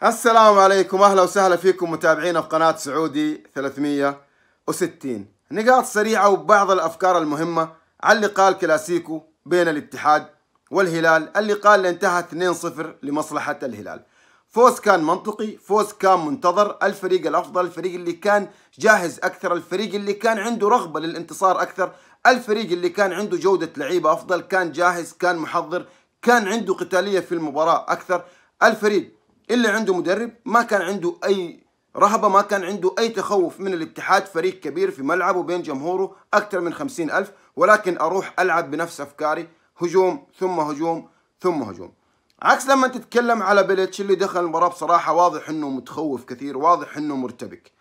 السلام عليكم، أهلا وسهلا فيكم متابعينا في قناة سعودي 360. نقاط سريعة وبعض الأفكار المهمة على اللقاء الكلاسيكو بين الاتحاد والهلال، اللقاء اللي انتهى 2-0 لمصلحة الهلال. فوز كان منطقي، فوز كان منتظر، الفريق الأفضل، الفريق اللي كان جاهز أكثر، الفريق اللي كان عنده رغبة للانتصار أكثر، الفريق اللي كان عنده جودة لعيبة أفضل، كان جاهز، كان محضر، كان عنده قتالية في المباراة أكثر. الفريق اللي عنده مدرب ما كان عنده أي رهبة، ما كان عنده أي تخوف من الاتحاد، فريق كبير في ملعبه بين جمهوره أكثر من 50,000، ولكن أروح ألعب بنفس أفكاري، هجوم ثم هجوم ثم هجوم. عكس لما تتكلم على بيليتش اللي دخل المباراة بصراحة واضح أنه متخوف كثير، واضح أنه مرتبك.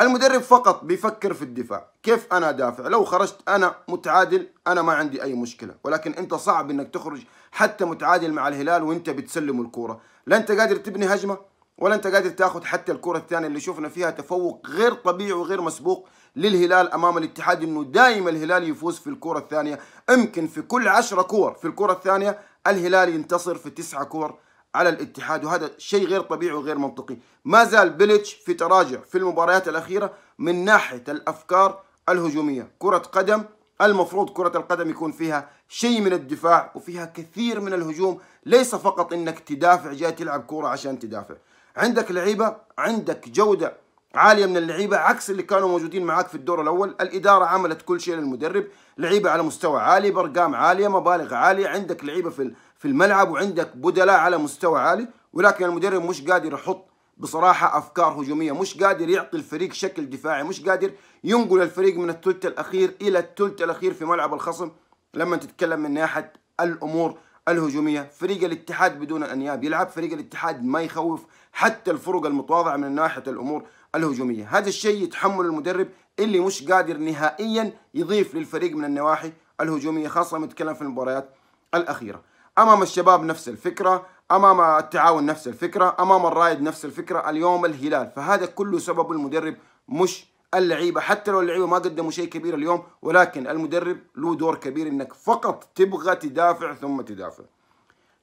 المدرب فقط بيفكر في الدفاع، كيف أنا دافع؟ لو خرجت أنا متعادل أنا ما عندي أي مشكلة، ولكن أنت صعب أنك تخرج حتى متعادل مع الهلال وأنت بتسلم الكورة، لا أنت قادر تبني هجمة ولا أنت قادر تاخذ حتى الكرة الثانية اللي شفنا فيها تفوق غير طبيعي وغير مسبوق للهلال أمام الاتحاد، إنه دائما الهلال يفوز في الكرة الثانية. يمكن في كل 10 كور في الكرة الثانية الهلال ينتصر في 9 كور على الاتحاد، وهذا شيء غير طبيعي وغير منطقي. ما زال بيليتش في تراجع في المباريات الأخيرة من ناحية الأفكار الهجومية. كرة قدم المفروض كرة القدم يكون فيها شيء من الدفاع وفيها كثير من الهجوم، ليس فقط انك تدافع، جاي تلعب كورة عشان تدافع. عندك لعيبة، عندك جودة عالية من اللعيبة عكس اللي كانوا موجودين معاك في الدور الأول. الإدارة عملت كل شيء للمدرب، لعيبة على مستوى عالي، برقام عالية، مبالغ عالية، عندك لعيبة في الملعب وعندك بدلاء على مستوى عالي، ولكن المدرب مش قادر يحط بصراحة أفكار هجومية، مش قادر يعطي الفريق شكل دفاعي، مش قادر ينقل الفريق من الثلث الأخير إلى الثلث الأخير في ملعب الخصم. لما تتكلم من ناحية الأمور الهجومية، فريق الاتحاد بدون أنياب يلعب، فريق الاتحاد ما يخوف حتى الفرق المتواضعة من ناحية الأمور الهجومية. هذا الشيء يتحمل المدرب اللي مش قادر نهائيا يضيف للفريق من النواحي الهجومية، خاصة لما نتكلم في المباريات الأخيرة. أمام الشباب نفس الفكرة، أمام التعاون نفس الفكرة، أمام الرائد نفس الفكرة، اليوم الهلال. فهذا كله سبب المدرب مش اللعيبة، حتى لو اللعيبة ما قدموا شيء كبير اليوم، ولكن المدرب له دور كبير انك فقط تبغى تدافع ثم تدافع.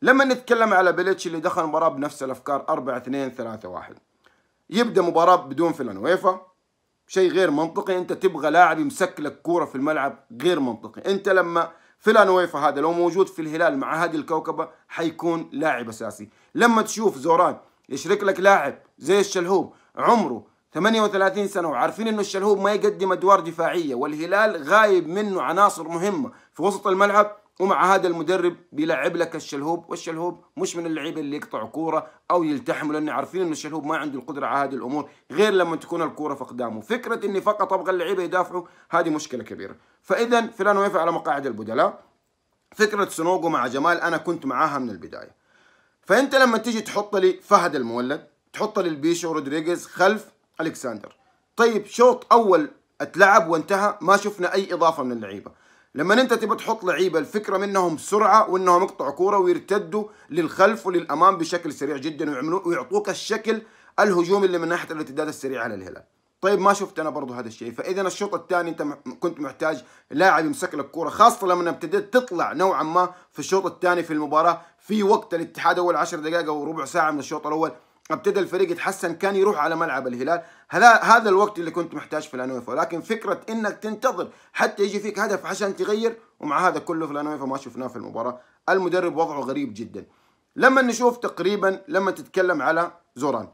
لما نتكلم على بيليتش اللي دخل المباراة بنفس الافكار 4-2-3-1، يبدا مباراة بدون فيلانويفا، شيء غير منطقي. انت تبغى لاعب يمسك لك كورة في الملعب، غير منطقي. انت لما فيلانويفا هذا لو موجود في الهلال مع هذه الكوكبة حيكون لاعب اساسي. لما تشوف زوران يشرك لك لاعب زي الشلهوب عمره 38 سنة وعارفين انه الشلهوب ما يقدم ادوار دفاعية والهلال غايب منه عناصر مهمة في وسط الملعب، ومع هذا المدرب بيلعب لك الشلهوب، والشلهوب مش من اللعيبة اللي يقطعوا كورة او يلتحموا، لان عارفين انه الشلهوب ما عنده القدرة على هذه الامور غير لما تكون الكورة في اقدامه. فكرة اني فقط ابغى اللعيبة يدافعوا هذه مشكلة كبيرة. فاذا فيلانويفا على مقاعد البدلاء. فكرة سنوجو مع جمال انا كنت معاها من البداية. فانت لما تيجي تحط لي فهد المولد، تحط لي البيشو رودريغيز خلف الكسندر، طيب شوط اول اتلعب وانتهى، ما شفنا اي اضافه من اللعيبه. لما انت تبى تحط لعيبه الفكره منهم سرعه وانهم يقطعوا كوره ويرتدوا للخلف وللامام بشكل سريع جدا ويعطوك الشكل الهجومي اللي من ناحيه الارتداد السريع على الهلال. طيب ما شفت انا برضه هذا الشيء. فاذا الشوط الثاني انت كنت محتاج لاعب يمسك لك كوره، خاصه لما ابتديت تطلع نوعا ما في الشوط الثاني في المباراه في وقت الاتحاد اول 10 دقائق او ربع ساعه من الشوط الاول ابتدى الفريق يتحسن، كان يروح على ملعب الهلال. هذا الوقت اللي كنت محتاج فيلانويفا. ولكن فكره انك تنتظر حتى يجي فيك هدف عشان تغير، ومع هذا كله فيلانويفا ما شفناه في المباراه. المدرب وضعه غريب جدا. لما نشوف تقريبا لما تتكلم على زوران،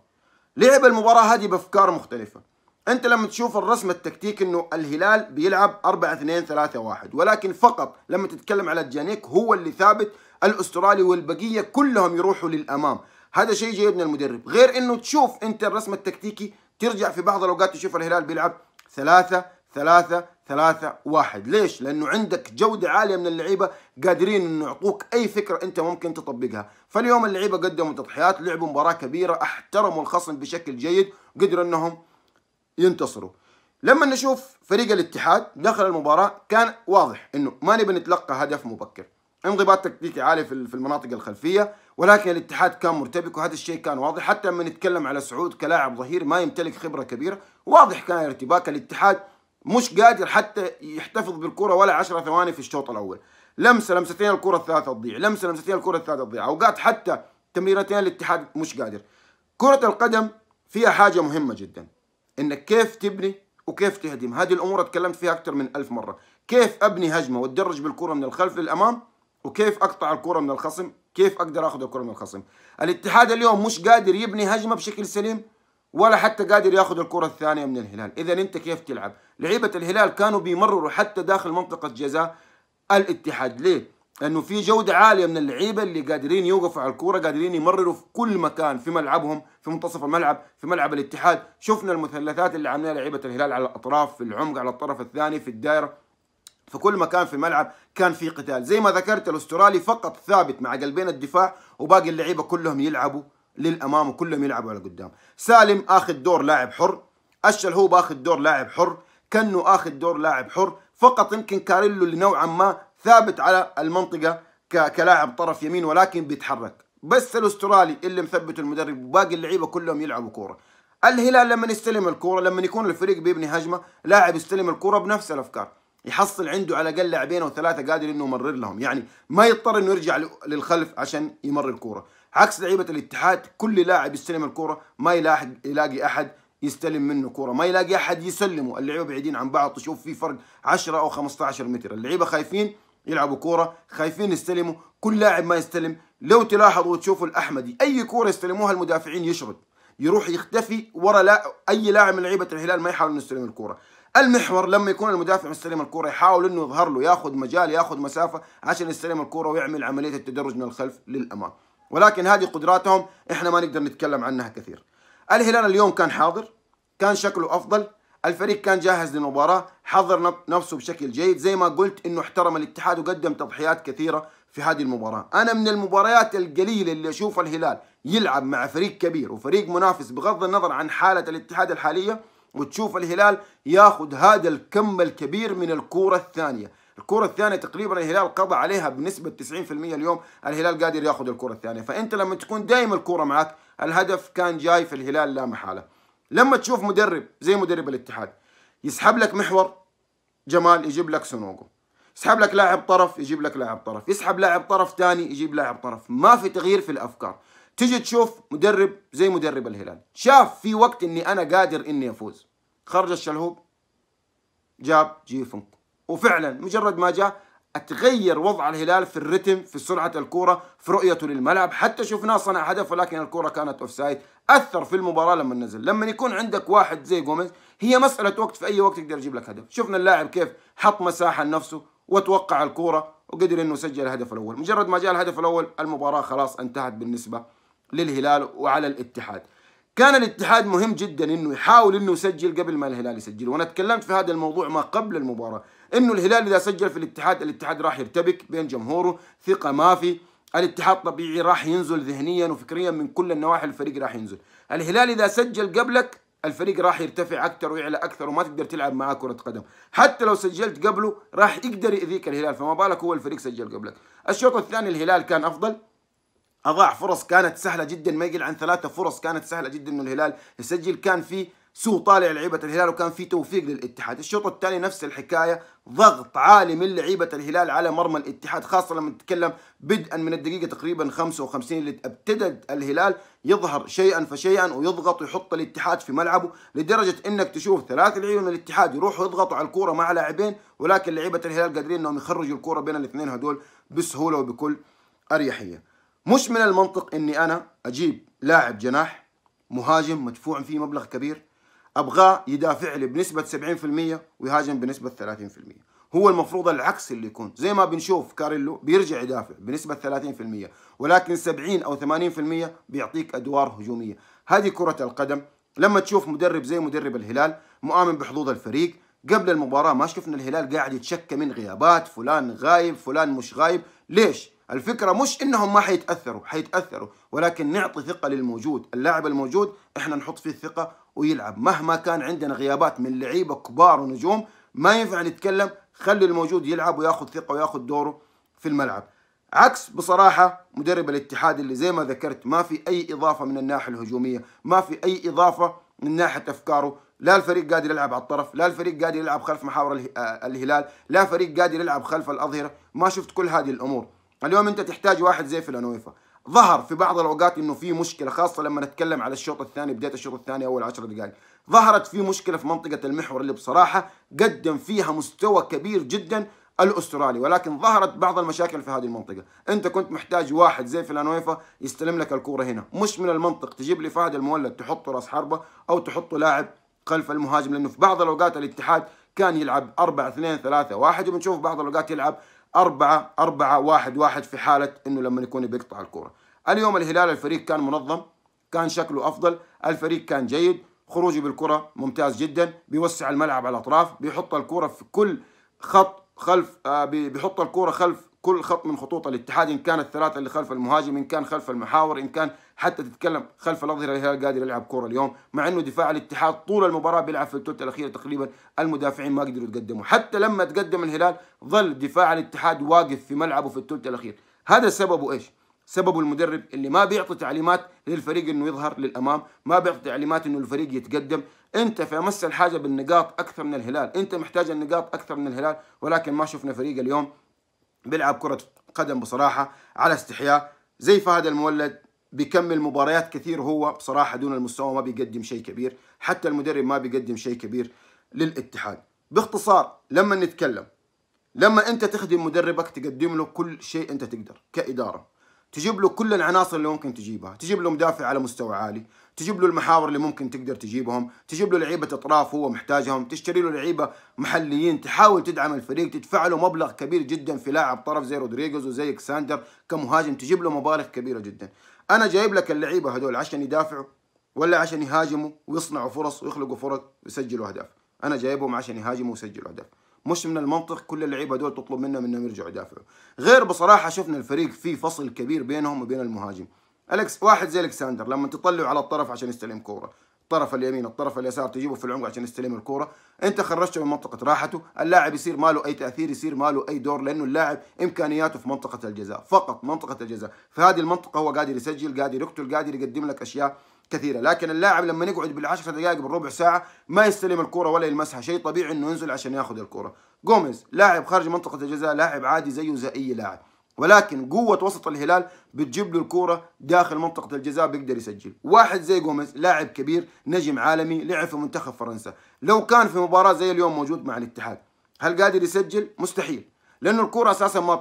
لعب المباراه هذه بافكار مختلفه. انت لما تشوف الرسم التكتيك انه الهلال بيلعب 4-2-3-1، ولكن فقط لما تتكلم على جانيك هو اللي ثابت الاسترالي والبقيه كلهم يروحوا للامام. هذا شيء جيد من المدرب، غير انه تشوف انت الرسم التكتيكي ترجع في بعض الاوقات تشوف الهلال بيلعب 3-3-3-1. ليش؟ لانه عندك جوده عاليه من اللعيبه قادرين انه يعطوك اي فكره انت ممكن تطبقها. فاليوم اللعيبه قدموا تضحيات، لعبوا مباراه كبيره، احترموا الخصم بشكل جيد، قدروا انهم ينتصروا. لما نشوف فريق الاتحاد داخل المباراه كان واضح انه ما نبي نتلقى هدف مبكر، انضباط تكتيكي عالي في المناطق الخلفيه، ولكن الاتحاد كان مرتبك وهذا الشيء كان واضح. حتى لما نتكلم على سعود كلاعب ظهير ما يمتلك خبره كبيره، واضح كان ارتباك الاتحاد، مش قادر حتى يحتفظ بالكره ولا 10 ثواني في الشوط الاول. لمستين الكره الثلاثه تضيع، لمستين الكره الثلاثه تضيع، اوقات حتى تمريرتين الاتحاد مش قادر. كرة القدم فيها حاجة مهمة جدا، انك كيف تبني وكيف تهدم. هذه الامور اتكلمت فيها اكثر من 1000 مرة. كيف ابني هجمة واتدرج بالكرة من الخلف للامام، وكيف اقطع الكرة من الخصم، كيف اقدر اخذ الكرة من الخصم. الاتحاد اليوم مش قادر يبني هجمة بشكل سليم، ولا حتى قادر ياخذ الكرة الثانية من الهلال. اذا انت كيف تلعب؟ لعيبة الهلال كانوا بيمرروا حتى داخل منطقة جزاء الاتحاد. ليه؟ لانه في جودة عالية من اللعيبة اللي قادرين يوقفوا على الكرة، قادرين يمرروا في كل مكان، في ملعبهم، في منتصف الملعب، في ملعب الاتحاد. شفنا المثلثات اللي عاملها لعيبة الهلال على الاطراف، في العمق، على الطرف الثاني، في الدائرة، في كل مكان في الملعب كان في قتال. زي ما ذكرت الاسترالي فقط ثابت مع قلبين الدفاع، وباقي اللعيبة كلهم يلعبوا للامام وكلهم يلعبوا على قدام. سالم اخذ دور لاعب حر، الشلهوب اخذ دور لاعب حر، كنو اخذ دور لاعب حر. فقط يمكن كاريلو اللي نوعا ما ثابت على المنطقة كلاعب طرف يمين ولكن بيتحرك. بس الاسترالي اللي مثبت المدرب، وباقي اللعيبة كلهم يلعبوا كورة. الهلال لما يستلم الكورة، لما يكون الفريق بيبني هجمة، لاعب يستلم الكورة بنفس الافكار، يحصل عنده على الاقل لاعبين او ثلاثه قادر انه يمرر لهم، يعني ما يضطر انه يرجع للخلف عشان يمرر الكوره. عكس لعيبه الاتحاد، كل لاعب يستلم الكوره ما يلاقي احد يستلم منه كوره، ما يلاقي احد يسلمه. اللعيبه بعيدين عن بعض، تشوف في فرق 10 او 15 متر. اللعيبه خايفين يلعبوا كوره، خايفين يستلموا، كل لاعب ما يستلم. لو تلاحظوا وتشوفوا الاحمدي اي كوره يستلموها المدافعين يشرد، يروح يختفي ورا اي لاعب من لعيبه الهلال، ما يحاول انه يستلم الكوره. المحور لما يكون المدافع مستلم الكرة يحاول انه يظهر له، ياخذ مجال، ياخذ مسافة عشان يستلم الكرة ويعمل عملية التدرج من الخلف للامام. ولكن هذه قدراتهم احنا ما نقدر نتكلم عنها كثير. الهلال اليوم كان حاضر، كان شكله افضل، الفريق كان جاهز للمباراة، حضر نفسه بشكل جيد. زي ما قلت انه احترم الاتحاد وقدم تضحيات كثيرة في هذه المباراة. انا من المباريات القليلة اللي اشوف الهلال يلعب مع فريق كبير وفريق منافس بغض النظر عن حالة الاتحاد الحالية، وتشوف الهلال ياخذ هذا الكم الكبير من الكرة الثانية. الكرة الثانية تقريبا الهلال قضى عليها بنسبة 90%. اليوم الهلال قادر ياخذ الكرة الثانية. فانت لما تكون دائما الكرة معك، الهدف كان جاي في الهلال لا محالة. لما تشوف مدرب زي مدرب الاتحاد يسحب لك محور جمال يجيب لك سونوغو، يسحب لك لاعب طرف يجيب لك لاعب طرف، يسحب لاعب طرف ثاني يجيب لاعب طرف، ما في تغيير في الافكار. تيجي تشوف مدرب زي مدرب الهلال شاف في وقت اني انا قادر اني افوز، خرج الشلهوب جاب جيفنك، وفعلا مجرد ما جاء اتغير وضع الهلال في الرتم، في سرعة الكرة، في رؤيته للملعب. حتى شفناه صنع هدف ولكن الكرة كانت اوفسايد. اثر في المباراة لما نزل. لما يكون عندك واحد زي جوميز هي مسألة وقت، في اي وقت يقدر يجيب لك هدف. شفنا اللاعب كيف حط مساحة لنفسه وتوقع الكرة وقدر انه يسجل الهدف الاول. مجرد ما جاء الهدف الاول المباراة خلاص انتهت بالنسبة للهلال وعلى الاتحاد. كان الاتحاد مهم جدا انه يحاول انه يسجل قبل ما الهلال يسجل، وانا تكلمت في هذا الموضوع ما قبل المباراة، انه الهلال اذا سجل في الاتحاد راح يرتبك بين جمهوره، ثقة ما في. الاتحاد طبيعي راح ينزل ذهنيا وفكريا من كل النواحي، الفريق راح ينزل. الهلال اذا سجل قبلك الفريق راح يرتفع اكثر ويعلى اكثر وما تقدر تلعب معاه كرة قدم. حتى لو سجلت قبله راح يقدر يأذيك الهلال، فما بالك هو الفريق سجل قبلك. الشوط الثاني الهلال كان افضل، اضاع فرص كانت سهله جدا، ما يقل عن 3 فرص كانت سهله جدا انه الهلال يسجل. كان في سوء طالع لعيبه الهلال وكان في توفيق للاتحاد. الشوط الثاني نفس الحكايه، ضغط عالي من لعيبه الهلال على مرمى الاتحاد، خاصه لما نتكلم بدءا من الدقيقه تقريبا 55 اللي ابتدت الهلال يظهر شيئا فشيئا ويضغط ويحط الاتحاد في ملعبه، لدرجه انك تشوف 3 لعيبه من الاتحاد يروحوا يضغطوا على الكوره مع لاعبين، ولكن لعيبه الهلال قادرين انهم يخرجوا الكوره بين الاثنين هذول بسهوله وبكل اريحيه. مش من المنطق اني انا اجيب لاعب جناح مهاجم مدفوع فيه مبلغ كبير ابغاه يدافع لي بنسبة 70% ويهاجم بنسبة 30%. هو المفروض العكس اللي يكون. زي ما بنشوف كاريلو بيرجع يدافع بنسبة 30%، ولكن 70 او 80% بيعطيك ادوار هجومية. هذه كرة القدم. لما تشوف مدرب زي مدرب الهلال مؤمن بحظوظ الفريق، قبل المباراة ما شفنا الهلال قاعد يتشكى من غيابات، فلان غايب فلان مش غايب. ليش؟ الفكرة مش انهم ما حيتأثروا، ولكن نعطي ثقة للموجود. اللاعب الموجود احنا نحط فيه الثقة ويلعب مهما كان عندنا غيابات من لعيبة كبار ونجوم، ما ينفع نتكلم، خلي الموجود يلعب وياخذ ثقة وياخذ دوره في الملعب. عكس بصراحة مدرب الاتحاد اللي زي ما ذكرت ما في اي اضافة من الناحية الهجومية، ما في اي اضافة من ناحية افكاره. لا الفريق قادر يلعب على الطرف، لا الفريق قادر يلعب خلف محاور الهلال، لا فريق قادر يلعب خلف الأظهرة. ما شفت كل هذه الأمور. اليوم أنت تحتاج واحد زي فيلانويفا، ظهر في بعض الأوقات إنه في مشكلة، خاصة لما نتكلم على الشوط الثاني، بداية الشوط الثاني أول 10 دقائق ظهرت في مشكلة في منطقة المحور اللي بصراحة قدم فيها مستوى كبير جدا الأسترالي، ولكن ظهرت بعض المشاكل في هذه المنطقة. أنت كنت محتاج واحد زي فيلانويفا يستلم لك الكورة هنا، مش من المنطق تجيب لي فهد المولد تحطه راس حربة أو تحطه لاعب خلف المهاجم، لأنه في بعض الأوقات الاتحاد كان يلعب 4-2-3-1 وبنشوف بعض الأوقات يلعب 4-4-1-1 في حالة إنه لما يكون بيقطع الكورة. اليوم الهلال الفريق كان منظم، كان شكله أفضل، الفريق كان جيد، خروجه بالكرة ممتاز جدا، بيوسع الملعب على الأطراف، بيحط الكرة في كل خط خلف بيحط الكرة خلف كل خط من خطوط الاتحاد، إن كان الثلاثة اللي خلف المهاجم، إن كان خلف المحاور، إن كان حتى تتكلم خلف الأظهرة. الهلال قادر يلعب كرة اليوم، مع إنه دفاع الاتحاد طول المباراة بيلعب في الثلث الأخير تقريبا المدافعين ما قدروا يتقدموا، حتى لما تقدم الهلال ظل دفاع الاتحاد واقف في ملعبه في الثلث الأخير. هذا سببه إيش؟ سببه المدرب اللي ما بيعطي تعليمات للفريق انه يظهر للامام، ما بيعطي تعليمات انه الفريق يتقدم. انت في امس الحاجه بالنقاط اكثر من الهلال، انت محتاج النقاط اكثر من الهلال، ولكن ما شفنا فريق اليوم بيلعب كره قدم بصراحه على استحياء. زي فهد المولد بيكمل مباريات كثير هو بصراحه دون المستوى، ما بيقدم شيء كبير، حتى المدرب ما بيقدم شيء كبير للاتحاد. باختصار لما انت تخدم مدربك تقدم له كل شيء انت تقدر كاداره، تجيب له كل العناصر اللي ممكن تجيبها، تجيب له مدافع على مستوى عالي، تجيب له المحاور اللي ممكن تقدر تجيبهم، تجيب له لعيبه اطراف هو محتاجهم، تشتري له لعيبه محليين، تحاول تدعم الفريق، تدفع له مبلغ كبير جدا في لاعب طرف زي رودريغيز وزي اكساندر كمهاجم، تجيب له مبالغ كبيره جدا. انا جايب لك اللعيبه هذول عشان يدافعوا ولا عشان يهاجموا ويصنعوا فرص ويخلقوا فرص ويسجلوا اهداف؟ انا جايبهم عشان يهاجموا ويسجلوا اهداف. مش من المنطق كل اللعيبه دول تطلب منهم انهم يرجعوا يدافعوا. غير بصراحه شفنا الفريق في فصل كبير بينهم وبين المهاجم. واحد زي الكساندر لما تطلعوا على الطرف عشان يستلم كوره، الطرف اليمين الطرف اليسار تجيبه في العمق عشان يستلم الكوره، انت خرجته من منطقه راحته، اللاعب يصير ما له اي تاثير، يصير ما له اي دور، لانه اللاعب امكانياته في منطقه الجزاء فقط، منطقه الجزاء. في هذه المنطقه هو قادر يسجل، قادر يقتل، قادر يقدم لك اشياء كثيره. لكن اللاعب لما يقعد بالعشر دقائق بالربع ساعه ما يستلم الكوره ولا يلمسها، شيء طبيعي انه ينزل عشان ياخذ الكوره. جوميز لاعب خارج منطقه الجزاء، لاعب عادي زيه زي اي لاعب، ولكن قوة وسط الهلال بتجيب له الكورة داخل منطقة الجزاء بيقدر يسجل. واحد زي جوميز لاعب كبير، نجم عالمي، لعب في منتخب فرنسا، لو كان في مباراة زي اليوم موجود مع الاتحاد هل قادر يسجل؟ مستحيل، لأنه الكورة أساسا ما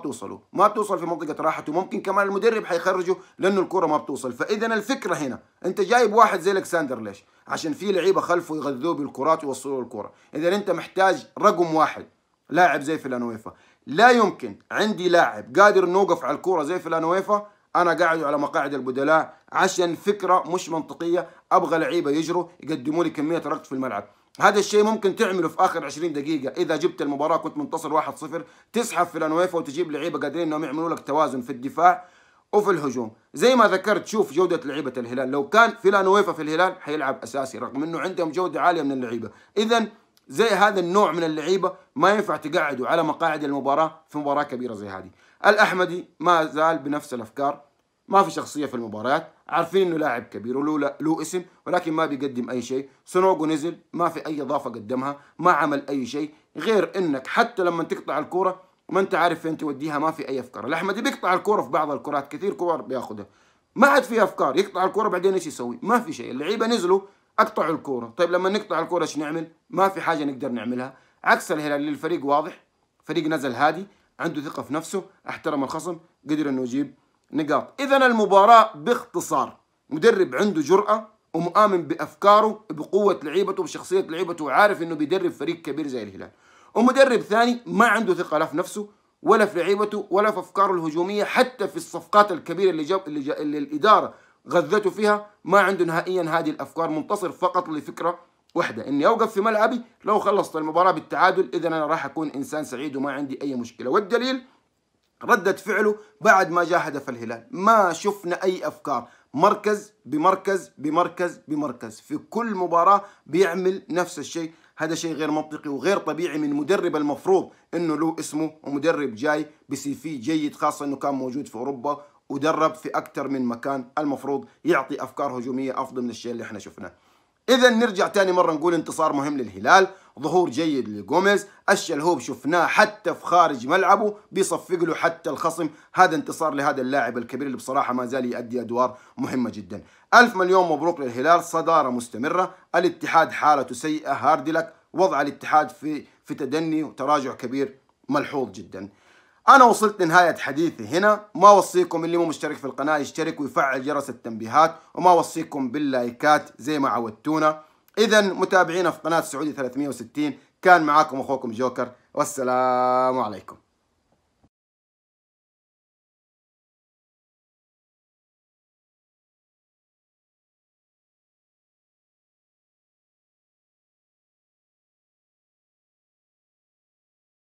بتوصل في منطقة راحته، ممكن كمان المدرب حيخرجه لأنه الكورة ما بتوصل. فإذا الفكرة هنا أنت جايب واحد زي الكساندر ليش؟ عشان في لعيبة خلفه يغذوه بالكرات ويوصلوا الكورة. إذا أنت محتاج رقم واحد لاعب زي فيلانويفا، لا يمكن عندي لاعب قادر نوقف على الكورة زي فيلانويفا أنا قاعد على مقاعد البدلاء عشان فكرة مش منطقية، أبغى لعيبة يجروا يقدموا لي كمية ركض في الملعب. هذا الشيء ممكن تعمله في آخر 20 دقيقة، إذا جبت المباراة كنت منتصر 1-0 تسحب فيلانويفا وتجيب لعيبة قادرين إنهم يعملوا لك توازن في الدفاع وفي الهجوم. زي ما ذكرت شوف جودة لعيبة الهلال، لو كان فيلانويفا في الهلال حيلعب أساسي رغم إنه عندهم جودة عالية من اللعيبة. إذا زي هذا النوع من اللعيبة ما ينفع تقعدوا على مقاعد المباراة في مباراة كبيرة زي هذه. الأحمدي ما زال بنفس الأفكار، ما في شخصية في المباريات، عارفين إنه لاعب كبير له اسم ولكن ما بيقدم أي شيء. سونوغو نزل ما في أي إضافة قدمها، ما عمل أي شيء غير إنك حتى لما تقطع الكورة ما أنت عارف فين توديها، ما في أي أفكار. الأحمدي بيقطع الكورة في بعض الكرات، كثير كور بياخذها ما عاد فيها أفكار، يقطع الكورة بعدين إيش يسوي؟ ما في شيء. اللعيبة نزلوا اقطعوا الكوره، طيب لما نقطع الكوره ايش نعمل؟ ما في حاجه نقدر نعملها. عكس الهلال اللي الفريق واضح، فريق نزل هادي، عنده ثقه في نفسه، احترم الخصم، قدر انه يجيب نقاط. اذا المباراه باختصار مدرب عنده جرأه ومؤمن بافكاره بقوه لعيبته بشخصيه لعيبته وعارف انه بيدرب فريق كبير زي الهلال. ومدرب ثاني ما عنده ثقه لا في نفسه ولا في لعيبته ولا في افكاره الهجوميه، حتى في الصفقات الكبيره اللي الاداره غذته فيها ما عنده نهائيا هذه الافكار، منتصر فقط لفكره واحده اني اوقف في ملعبي، لو خلصت المباراه بالتعادل اذا انا راح اكون انسان سعيد وما عندي اي مشكله. والدليل ردة فعله بعد ما جاء هدف الهلال، ما شفنا اي افكار، مركز بمركز بمركز بمركز، في كل مباراه بيعمل نفس الشيء. هذا شيء غير منطقي وغير طبيعي من مدرب المفروض انه له اسمه ومدرب جاي بسي في جيد، خاصه انه كان موجود في اوروبا ودرب في اكثر من مكان، المفروض يعطي افكار هجوميه افضل من الشيء اللي احنا شفناه. اذا نرجع ثاني مره نقول انتصار مهم للهلال، ظهور جيد لجوميز، الشلهوب شفناه حتى في خارج ملعبه بيصفق له حتى الخصم. هذا انتصار لهذا اللاعب الكبير اللي بصراحة ما زال يؤدي أدوار مهمة جدا. ألف مليون مبروك للهلال، صدارة مستمرة. الاتحاد حالته سيئة، هاردلك، وضع الاتحاد في تدني وتراجع كبير ملحوظ جدا. أنا وصلت لنهاية حديثي هنا. ما وصيكم اللي مو مشترك في القناة يشترك ويفعل جرس التنبيهات، وما وصيكم باللايكات زي ما عودتونا. إذا متابعينا في قناة سعودي 360، كان معاكم أخوكم جوكر، والسلام عليكم.